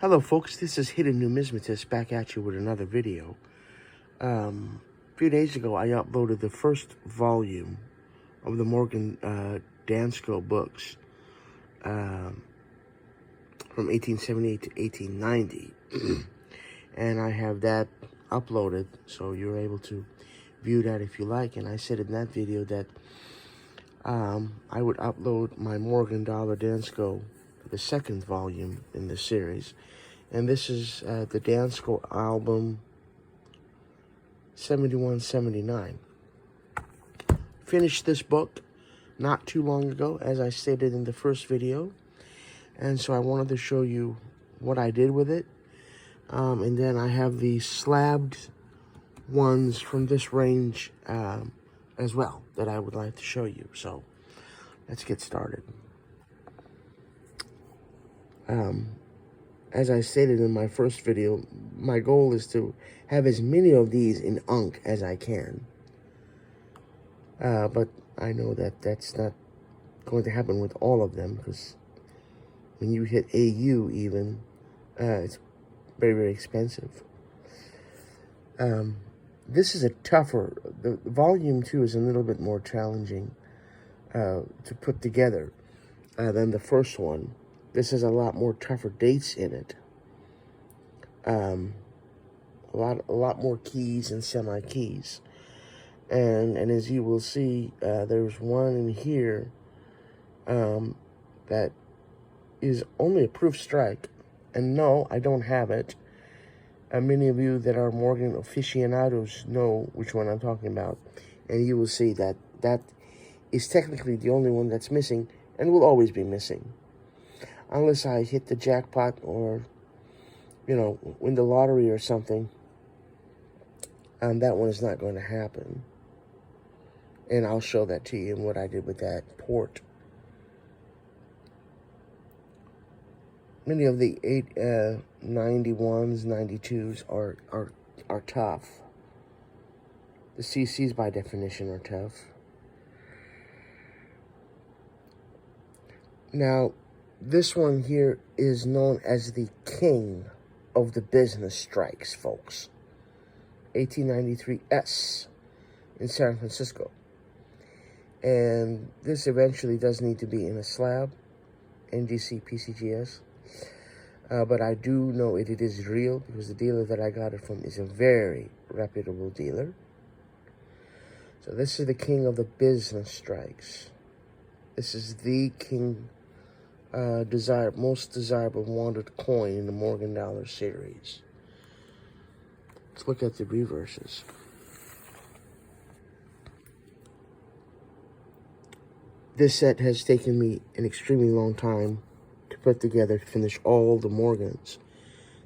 Hello folks, this is Hidden Numismatist back at you with another video. A few days ago I uploaded the first volume of the Morgan Dansco books from 1878 to 1890. And I have that uploaded, so you're able to view that if you like. And I said in that video that I would upload my Morgan Dollar Dansco, the second volume in the series. And this is the Dansco album 71-79. Finished this book not too long ago, as I stated in the first video. And so I wanted to show you what I did with it. And then I have the slabbed ones from this range as well that I would like to show you. So let's get started. As I stated in my first video, my goal is to have as many of these in unk as I can. But I know that that's not going to happen with all of them, because when you hit AU even, it's very, very expensive. This is a tougher, the volume 2 is a little bit more challenging to put together than the first one. This has a lot more tougher dates in it. A lot more keys and semi-keys. And as you will see, there's one in here that is only a proof strike. And no, I don't have it. Many of you that are Morgan aficionados know which one I'm talking about. And you will see that that is technically the only one that's missing and will always be missing. Unless I hit the jackpot or, you know, win the lottery or something, that one is not going to happen. And I'll show that to you and what I did with that port. Many of the 91s, 92s are tough. The CCs by definition are tough. Now, this one here is known as the king of the business strikes, folks. 1893 S in San Francisco. And this eventually does need to be in a slab, NGC PCGS. But I do know it is real, because the dealer that I got it from is a very reputable dealer. So this is the king of the business strikes. This is the king, most desirable wanted coin in the Morgan Dollar series. Let's look at the reverses. This set has taken me an extremely long time to put together to finish all the Morgans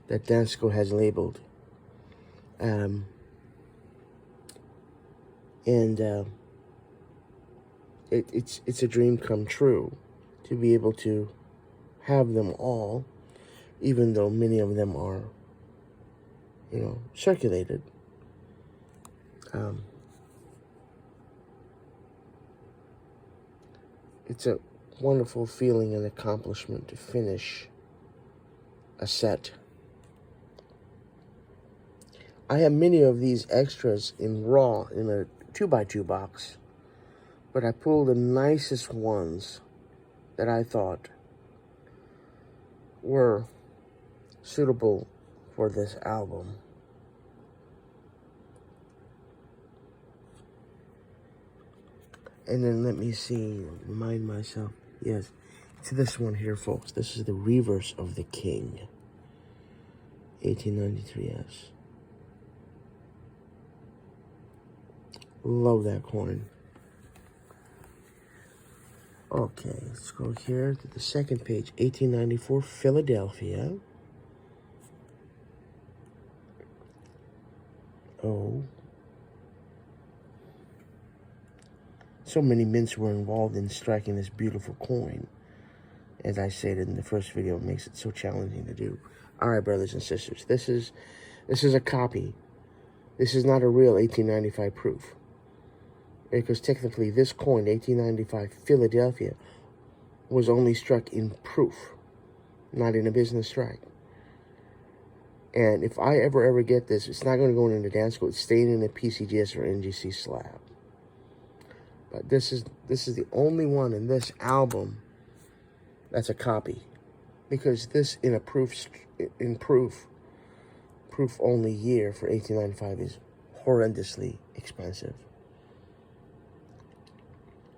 that Dansco has labeled. It's a dream come true to be able to have them all, even though many of them are, you know, circulated. It's a wonderful feeling and accomplishment to finish a set. I have many of these extras in raw in a 2x2 box, but I pulled the nicest ones that I thought were suitable for this album. And then let me see, remind myself, yes, it's this one here, folks. This is the reverse of the king, 1893S. Love that coin. Okay, let's go here to the second page, 1894 Philadelphia. Oh. So many mints were involved in striking this beautiful coin. As I stated in the first video, it makes it so challenging to do. All right, brothers and sisters, this is a copy. This is not a real 1895 proof. Because technically this coin, 1895 Philadelphia, was only struck in proof, not in a business strike. And if I ever get this, it's not going to go into Dansco. It's staying in a PCGS or NGC slab. But this is the only one in this album that's a copy, because this in a proof only year for 1895 is horrendously expensive.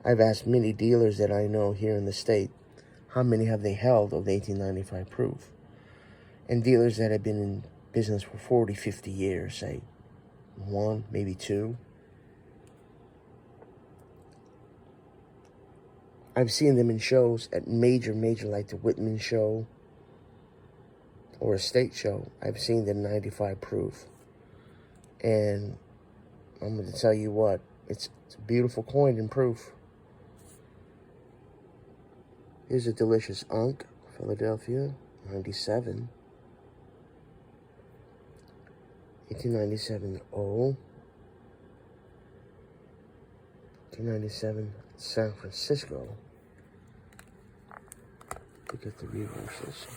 I've asked many dealers that I know here in the state, how many have they held of the 1895 proof? And dealers that have been in business for 40, 50 years say one, maybe two. I've seen them in shows at major, like the Whitman show or a state show. I've seen the 95 proof. And I'm going to tell you what, it's a beautiful coin in proof. Here's a delicious Unk, Philadelphia, 97. 1897 O. 1897 San Francisco. Look at the reverses.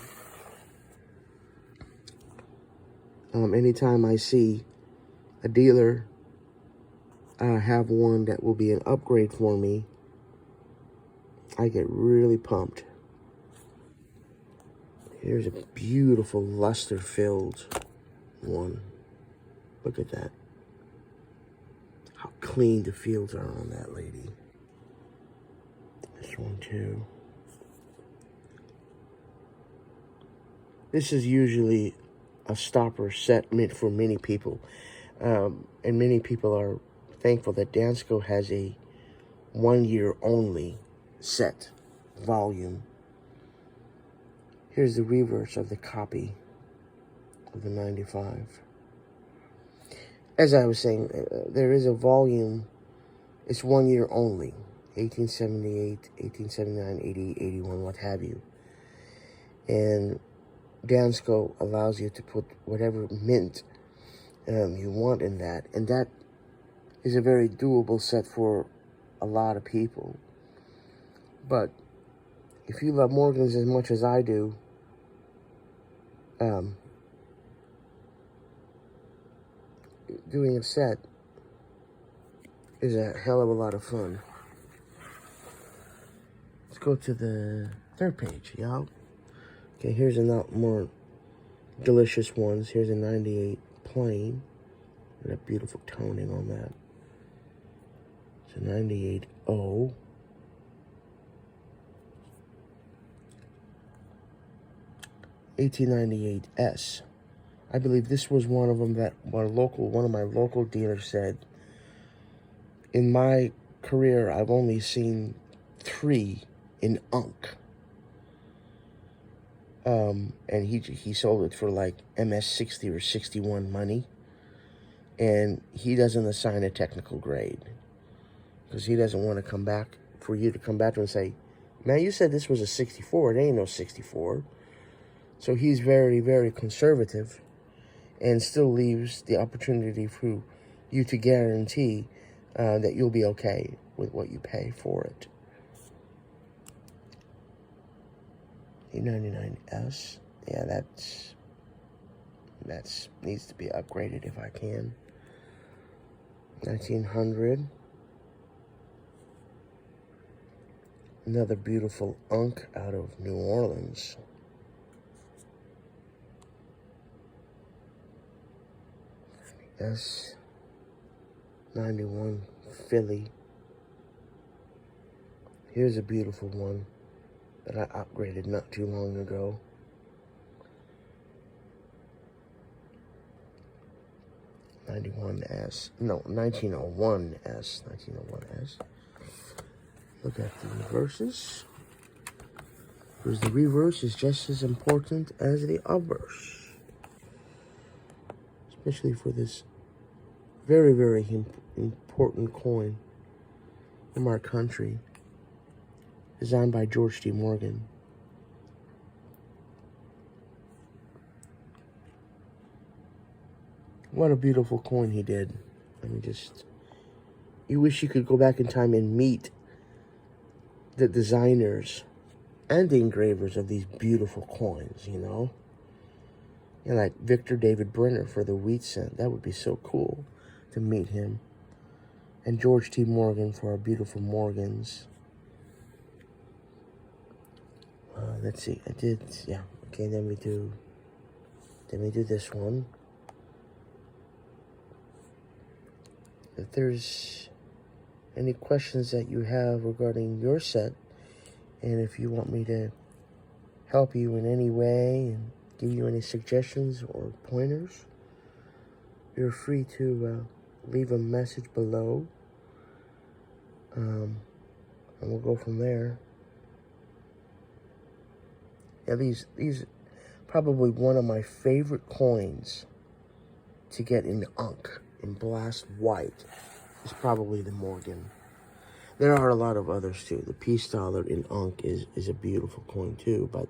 Anytime I see a dealer have one that will be an upgrade for me, I get really pumped. Here's a beautiful luster-filled one. Look at that. How clean the fields are on that lady. This one too. This is usually a stopper set meant for many people. And many people are thankful that Dansco has a 1 year only set volume. Here's the reverse of the copy of the 95. As I was saying, there is a volume. It's 1 year only. 1878, 1879, 80, 81, what have you. And Dansco allows you to put whatever mint you want in that. And that is a very doable set for a lot of people. But if you love Morgans as much as I do, doing a set is a hell of a lot of fun. Let's go to the third page, y'all. Okay, here's a lot more delicious ones. Here's a 98 plain. Look at that beautiful toning on that. It's a 98 O. $1898S. I believe this was one of them that one of my local dealers said, in my career, I've only seen 3 in Unk. And he sold it for like MS 60 or 61 money. And he doesn't assign a technical grade, because he doesn't want to come back, for you to come back to him and say, man, you said this was a 64. It ain't no 64. So he's very, very conservative, and still leaves the opportunity for you to guarantee that you'll be okay with what you pay for it. 899S. Yeah, that's needs to be upgraded if I can. 1900. Another beautiful Unk out of New Orleans. S91 Philly. Here's a beautiful one that I upgraded not too long ago. '91S. No, 1901S. 1901S. Look at the reverses. Because the reverse is just as important as the obverse. Especially for this very, very important coin from our country. Designed by George D. Morgan. What a beautiful coin he did. I mean, just, you wish you could go back in time and meet the designers and the engravers of these beautiful coins, you know? And like Victor David Brenner for the wheat cent. That would be so cool to meet him. And George T. Morgan for our beautiful Morgans. Let's see. Yeah. Okay, then we do this one. If there's any questions that you have regarding your set, and if you want me to help you in any way and give you any suggestions or pointers, you're free to leave a message below, and we'll go from there. Yeah, these probably one of my favorite coins to get in unk, in blast white, is probably the Morgan. There are a lot of others too. The peace dollar in unk is a beautiful coin too, but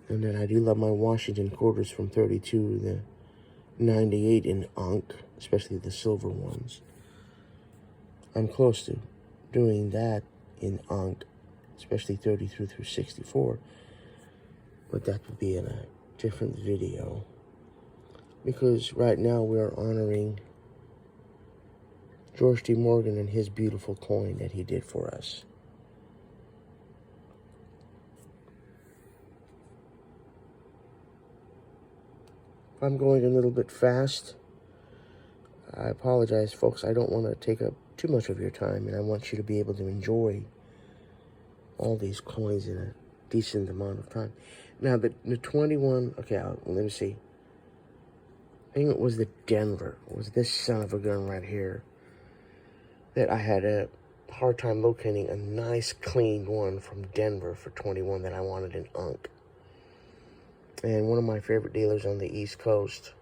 and then I do love my Washington quarters from 32 to 98 in unk, especially the silver ones. I'm close to doing that in unk, especially 33 through 64, but that would be in a different video, because right now we're honoring George T. Morgan and his beautiful coin that he did for us. If I'm going a little bit fast, I apologize, folks. I don't want to take up too much of your time, and I want you to be able to enjoy all these coins in a decent amount of time. Now, the 21, okay, let me see. I think it was the Denver. It was this son of a gun right here that I had a hard time locating a nice, clean one from Denver for 21 that I wanted in unk. And one of my favorite dealers on the East Coast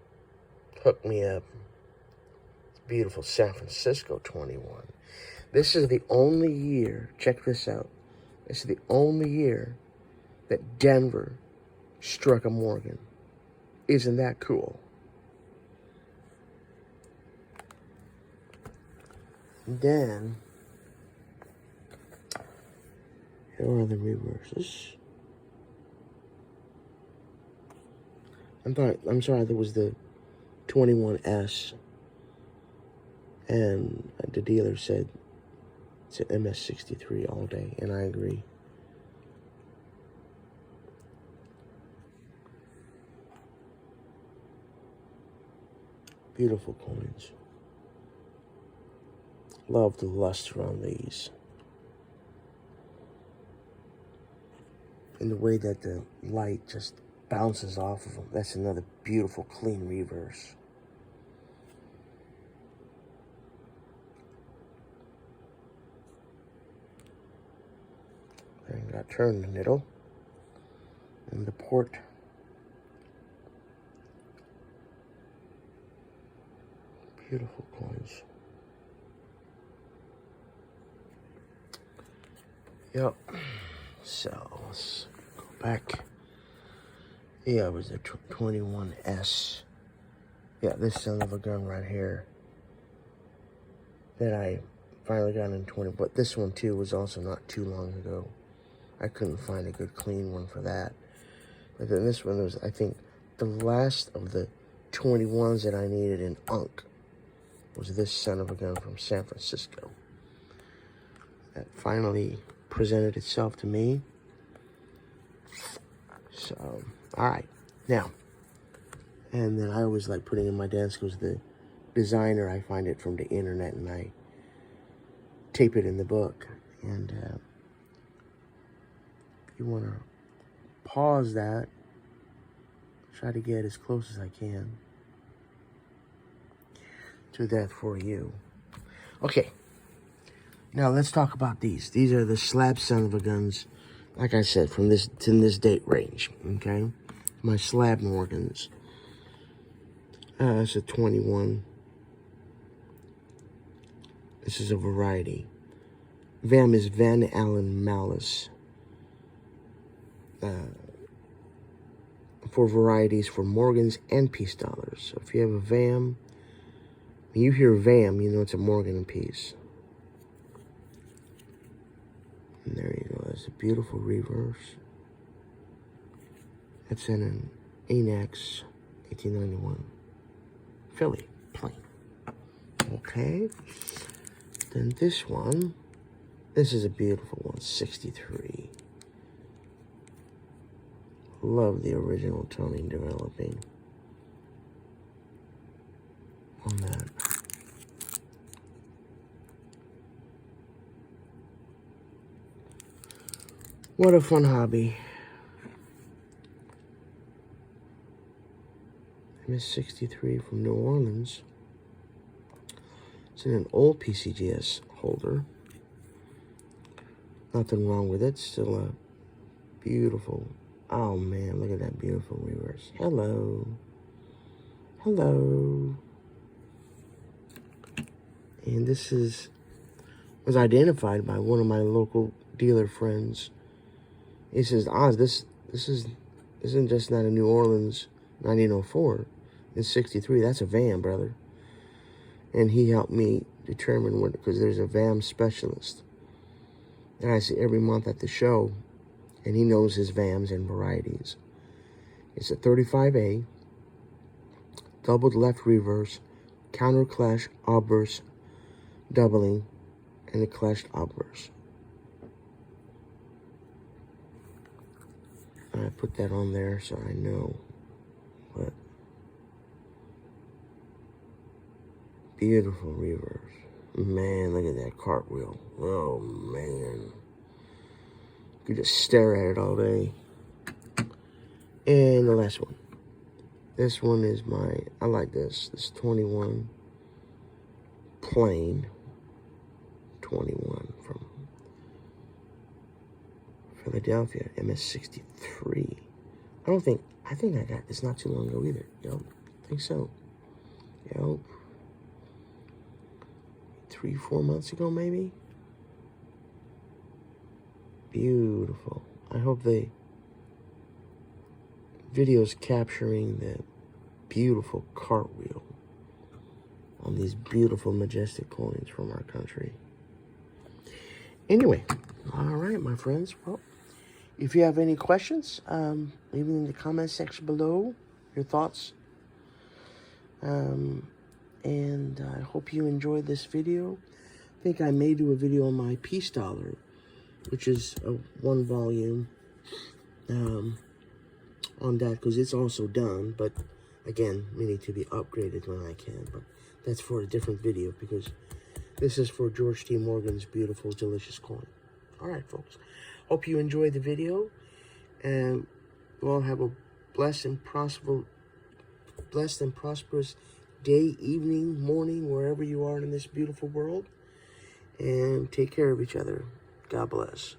hooked me up. It's beautiful San Francisco 21. This is the only year, check this out. This is the only year that Denver struck a Morgan. Isn't that cool? And then, here are the reverses. I'm sorry, there was the 21S, and the dealer said it's an MS63 all day, and I agree. Beautiful coins. Love the luster on these. And the way that the light just bounces off of them. That's another beautiful, clean reverse. Then you got turn the middle. And the port. Beautiful coins. Yep. So let's go back. Yeah, it was the 21S. Yeah, this son of a gun right here that I finally got in 20. But this one too was also not too long ago. I couldn't find a good clean one for that. But then this one was, I think, the last of the 21s that I needed in unk was this son of a gun from San Francisco. That finally presented itself to me. So, all right. Now, and then I always like putting in my Danscos the designer. I find it from the internet and I tape it in the book. And if you want to pause that, try to get as close as I can to that for you. Okay. Now let's talk about these. These are the slab son of a guns, like I said, from this date range. Okay, my slab Morgans. It's a 21. This is a variety. VAM is Van Allen Malice. For varieties for Morgans and peace dollars. So if you have a VAM, when you hear VAM, you know it's a Morgan and peace. And there you go. That's a beautiful reverse. It's in an Anax 1891 Philly plain. Okay. Then this one, this is a beautiful one, 63. Love the original toning developing on that. What a fun hobby. MS63 from New Orleans. It's in an old PCGS holder. Nothing wrong with it. Still a beautiful. Oh man, look at that beautiful reverse. Hello. Hello. And this was identified by one of my local dealer friends. He says, Oz, this isn't just not a New Orleans 1904. It's 63. That's a VAM, brother. And he helped me determine what, because there's a VAM specialist that I see every month at the show, and he knows his VAMs and varieties. It's a 35A, doubled left reverse, counter clash obverse, doubling, and a clashed obverse. I put that on there so I know what. Beautiful reverse. Man, look at that cartwheel. Oh, man. You could just stare at it all day. And the last one. This one is I like this. This 21 plain. 21 from Philadelphia, MS63. I think I got this not too long ago either. Yup, I think so. Yup. 3-4 months ago, maybe. Beautiful. I hope the video's capturing the beautiful cartwheel on these beautiful, majestic coins from our country. Anyway, all right, my friends. Well, if you have any questions, leave them in the comment section below, your thoughts. And I hope you enjoyed this video. I think I may do a video on my Peace Dollar, which is a 1 volume on that, because it's also done. But again, we need to be upgraded when I can. But that's for a different video, because this is for George T. Morgan's beautiful, delicious coin. All right, folks. Hope you enjoyed the video, and you all have a blessed and prosperous day, evening, morning, wherever you are in this beautiful world. And take care of each other. God bless.